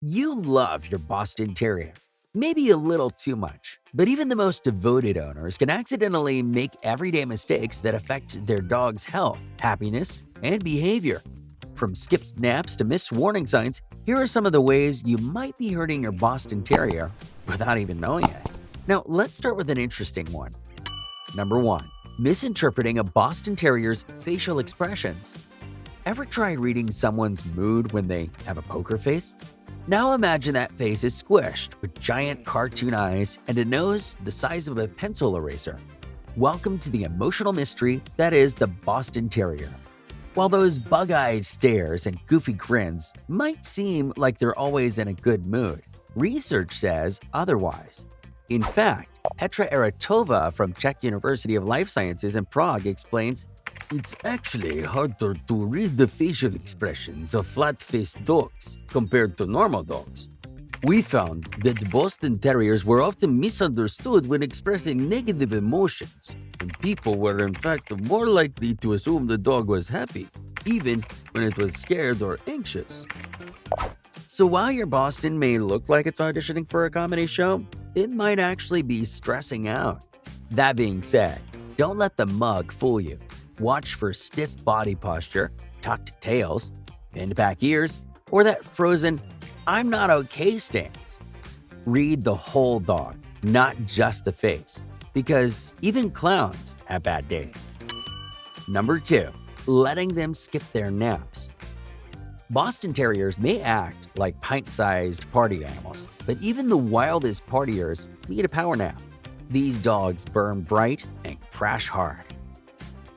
You love your Boston Terrier, maybe a little too much, but even the most devoted owners can accidentally make everyday mistakes that affect their dog's health, happiness, and behavior. From skipped naps to missed warning signs, here are some of the ways you might be hurting your Boston Terrier without even knowing it. Now, let's start with an interesting one. Number 1. Misinterpreting a Boston Terrier's facial expressions. Ever tried reading someone's mood when they have a poker face? Now imagine that face is squished with giant cartoon eyes and a nose the size of a pencil eraser. Welcome to the emotional mystery that is the Boston Terrier. While those bug-eyed stares and goofy grins might seem like they're always in a good mood, research says otherwise. In fact, Petra Eratova from Czech University of Life Sciences in Prague explains, "It's actually harder to read the facial expressions of flat-faced dogs compared to normal dogs. We found that Boston Terriers were often misunderstood when expressing negative emotions, and people were in fact more likely to assume the dog was happy, even when it was scared or anxious." So while your Boston may look like it's auditioning for a comedy show, it might actually be stressing out. That being said, don't let the mug fool you. Watch for stiff body posture, tucked tails, pinned back ears, or that frozen "I'm not okay" stance. Read the whole dog, not just the face, because even clowns have bad days. Number 2. Letting them skip their naps. Boston Terriers may act like pint-sized party animals, but even the wildest partiers need a power nap. These dogs burn bright and crash hard.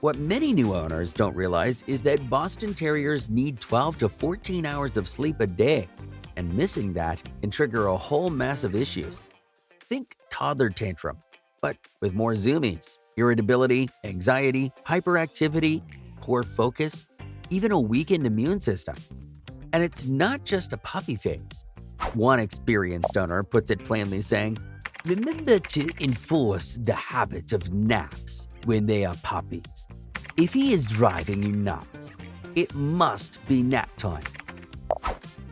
What many new owners don't realize is that Boston Terriers need 12 to 14 hours of sleep a day, and missing that can trigger a whole mess of issues. Think toddler tantrum, but with more zoomies, irritability, anxiety, hyperactivity, poor focus, even a weakened immune system. And it's not just a puppy phase. One experienced owner puts it plainly saying, "Remember to enforce the habit of naps when they are puppies. If he is driving you nuts, it must be nap time."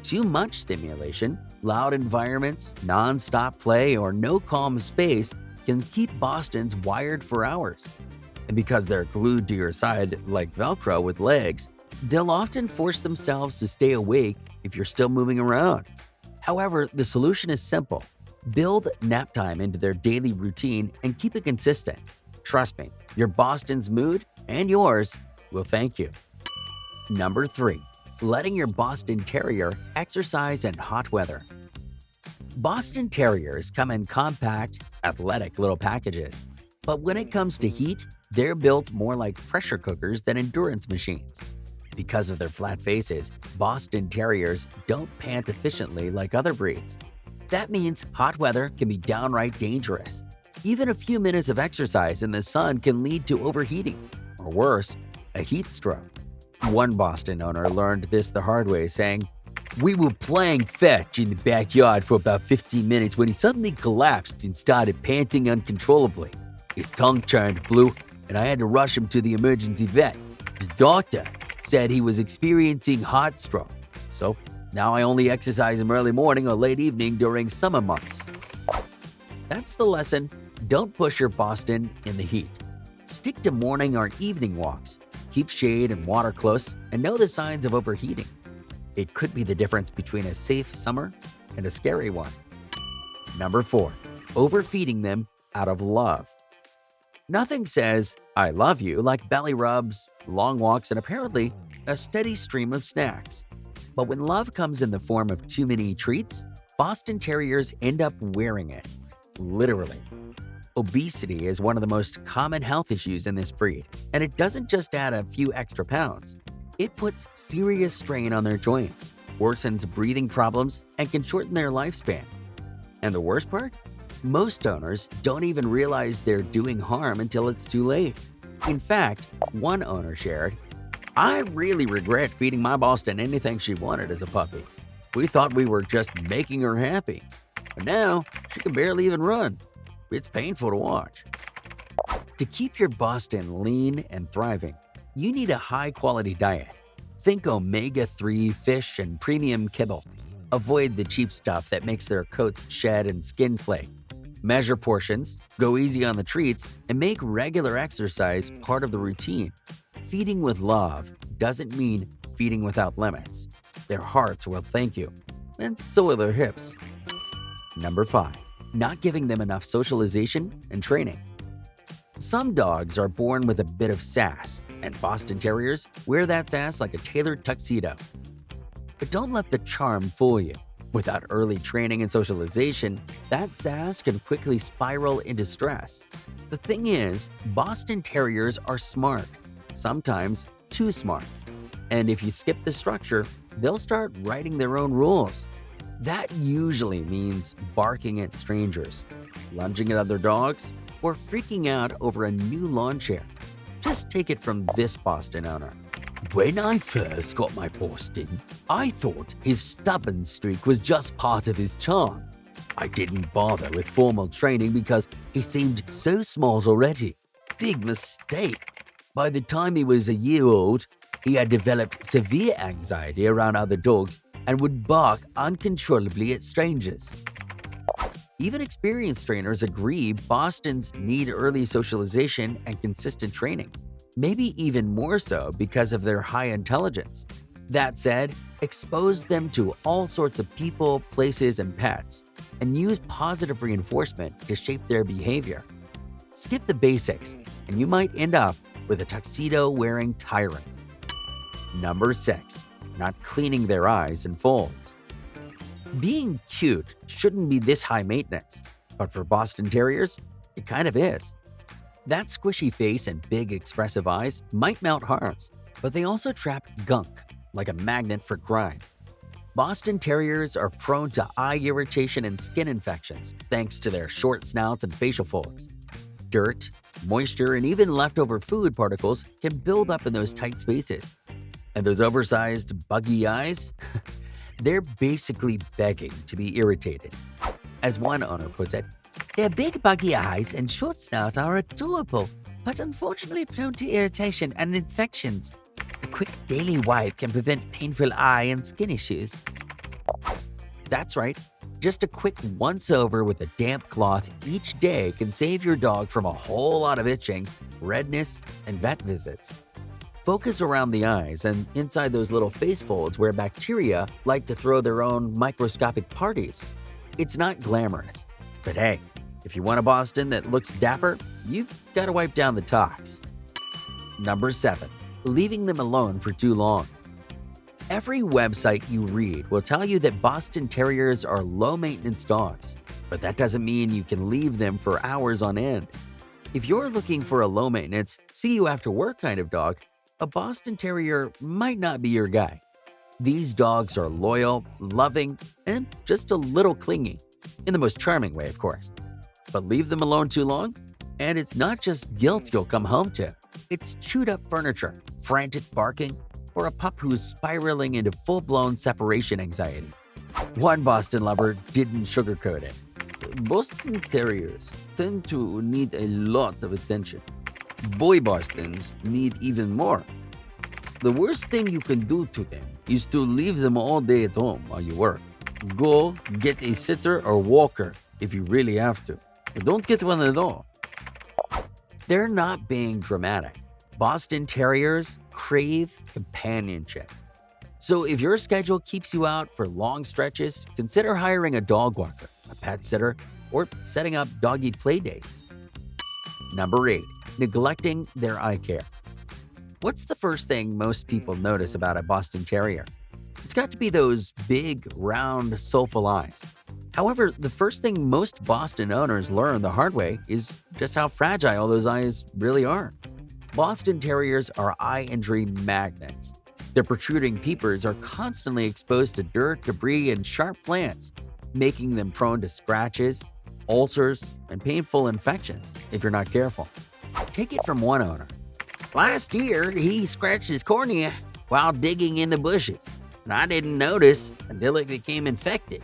Too much stimulation, loud environments, non-stop play, or no calm space can keep Bostons wired for hours. And because they're glued to your side like Velcro with legs, they'll often force themselves to stay awake if you're still moving around. However, the solution is simple. Build nap time into their daily routine and keep it consistent. Trust me, your Boston's mood and yours will thank you. Number 3. Letting your Boston Terrier exercise in hot weather. Boston Terriers come in compact, athletic little packages. But when it comes to heat, they're built more like pressure cookers than endurance machines. Because of their flat faces, Boston Terriers don't pant efficiently like other breeds. That means hot weather can be downright dangerous. Even a few minutes of exercise in the sun can lead to overheating, or worse, a heat stroke. One Boston owner learned this the hard way, saying, "We were playing fetch in the backyard for about 15 minutes when he suddenly collapsed and started panting uncontrollably. His tongue turned blue, and I had to rush him to the emergency vet. The doctor said he was experiencing heart stroke, so now I only exercise him early morning or late evening during summer months." That's the lesson. Don't push your Boston in the heat. Stick to morning or evening walks. Keep shade and water close, and know the signs of overheating. It could be the difference between a safe summer and a scary one. Number 4. Overfeeding them out of love. Nothing says "I love you" like belly rubs, long walks, and apparently a steady stream of snacks. But when love comes in the form of too many treats, Boston Terriers end up wearing it. Literally. Obesity is one of the most common health issues in this breed, and it doesn't just add a few extra pounds. It puts serious strain on their joints, worsens breathing problems, and can shorten their lifespan. And the worst part? Most owners don't even realize they're doing harm until it's too late. In fact, one owner shared, "I really regret feeding my Boston anything she wanted as a puppy. We thought we were just making her happy, but now she can barely even run. It's painful to watch." To keep your Boston lean and thriving, you need a high-quality diet. Think omega-3 fish and premium kibble. Avoid the cheap stuff that makes their coats shed and skin flake. Measure portions, go easy on the treats, and make regular exercise part of the routine. Feeding with love doesn't mean feeding without limits. Their hearts will thank you, and so will their hips. Number 5. Not giving them enough socialization and training. Some dogs are born with a bit of sass, and Boston Terriers wear that sass like a tailored tuxedo. But don't let the charm fool you. Without early training and socialization, that sass can quickly spiral into stress. The thing is, Boston Terriers are smart, sometimes too smart. And if you skip the structure, they'll start writing their own rules. That usually means barking at strangers, lunging at other dogs, or freaking out over a new lawn chair. Just take it from this Boston owner. When I first got my Boston, I thought his stubborn streak was just part of his charm. I didn't bother with formal training because he seemed so smart already. Big mistake. By the time he was a year old, he had developed severe anxiety around other dogs and would bark uncontrollably at strangers. Even experienced trainers agree Bostons need early socialization and consistent training, maybe even more so because of their high intelligence. That said, expose them to all sorts of people, places, and pets, and use positive reinforcement to shape their behavior. Skip the basics, and you might end up with a tuxedo-wearing tyrant. Number 6. Not cleaning their eyes and folds. Being cute shouldn't be this high maintenance, but for Boston Terriers, it kind of is. That squishy face and big expressive eyes might melt hearts, but they also trap gunk like a magnet for grime. Boston Terriers are prone to eye irritation and skin infections thanks to their short snouts and facial folds. Dirt, moisture, and even leftover food particles can build up in those tight spaces. And those oversized, buggy eyes? They're basically begging to be irritated. As one owner puts it, their big buggy eyes and short snout are adorable, but unfortunately prone to irritation and infections. A quick daily wipe can prevent painful eye and skin issues. That's right. Just a quick once-over with a damp cloth each day can save your dog from a whole lot of itching, redness, and vet visits. Focus around the eyes and inside those little face folds where bacteria like to throw their own microscopic parties. It's not glamorous, but hey, if you want a Boston that looks dapper, you've got to wipe down the tox. Number 7. Leaving them alone for too long. Every website you read will tell you that Boston Terriers are low-maintenance dogs, but that doesn't mean you can leave them for hours on end. If you're looking for a low-maintenance, see-you-after-work kind of dog, a Boston Terrier might not be your guy. These dogs are loyal, loving, and just a little clingy, in the most charming way, of course. But leave them alone too long, and it's not just guilt you'll come home to. It's chewed-up furniture, frantic barking, or a pup who's spiraling into full-blown separation anxiety. One Boston lover didn't sugarcoat it. Boston Terriers tend to need a lot of attention. Boy Bostons need even more. The worst thing you can do to them is to leave them all day at home while you work. Go get a sitter or walker if you really have to, but don't get one at all. They're not being dramatic. Boston Terriers crave companionship. So if your schedule keeps you out for long stretches, consider hiring a dog walker, a pet sitter, or setting up doggy play dates. Number 8. Neglecting their eye care. What's the first thing most people notice about a Boston Terrier? It's got to be those big, round, soulful eyes. However, the first thing most Boston owners learn the hard way is just how fragile those eyes really are. Boston Terriers are eye injury magnets. Their protruding peepers are constantly exposed to dirt, debris, and sharp plants, making them prone to scratches, ulcers, and painful infections if you're not careful. Take it from one owner. Last year, he scratched his cornea while digging in the bushes, and I didn't notice until it became infected.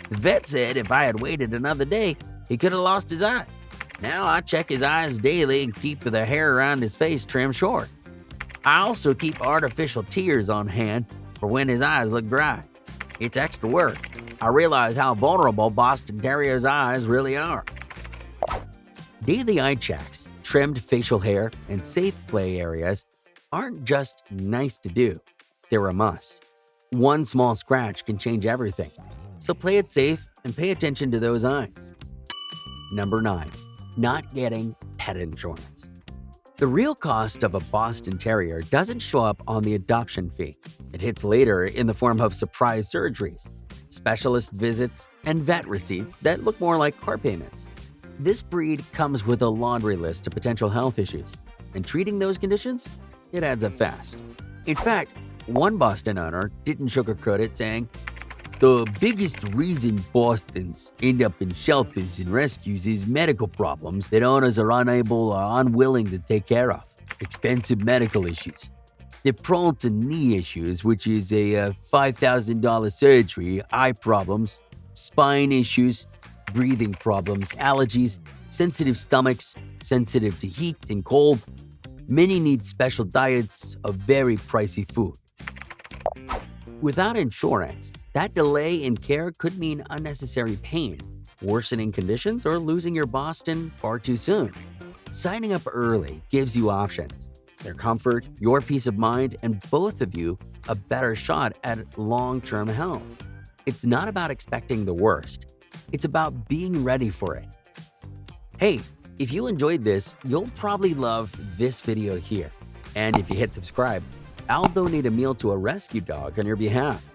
The vet said if I had waited another day, he could have lost his eye. Now I check his eyes daily and keep the hair around his face trimmed short. I also keep artificial tears on hand for when his eyes look dry. It's extra work. I realize how vulnerable Boston Terriers' eyes really are. Daily eye checks, trimmed facial hair, and safe play areas aren't just nice to do, they're a must. One small scratch can change everything, so play it safe and pay attention to those eyes. Number 9. Not getting pet insurance. The real cost of a Boston Terrier doesn't show up on the adoption fee. It hits later in the form of surprise surgeries, specialist visits, and vet receipts that look more like car payments. This breed comes with a laundry list of potential health issues, and treating those conditions, it adds up fast. In fact, one Boston owner didn't sugarcoat it, saying, "The biggest reason Bostons end up in shelters and rescues is medical problems that owners are unable or unwilling to take care of. Expensive medical issues. They're prone to knee issues, which is a $5,000 surgery, eye problems, spine issues, breathing problems, allergies, sensitive stomachs, sensitive to heat and cold. Many need special diets of very pricey food." Without insurance, that delay in care could mean unnecessary pain, worsening conditions, or losing your Boston far too soon. Signing up early gives you options: their comfort, your peace of mind, and both of you a better shot at long-term health. It's not about expecting the worst. It's about being ready for it. Hey, if you enjoyed this, you'll probably love this video here. And if you hit subscribe, I'll donate a meal to a rescue dog on your behalf.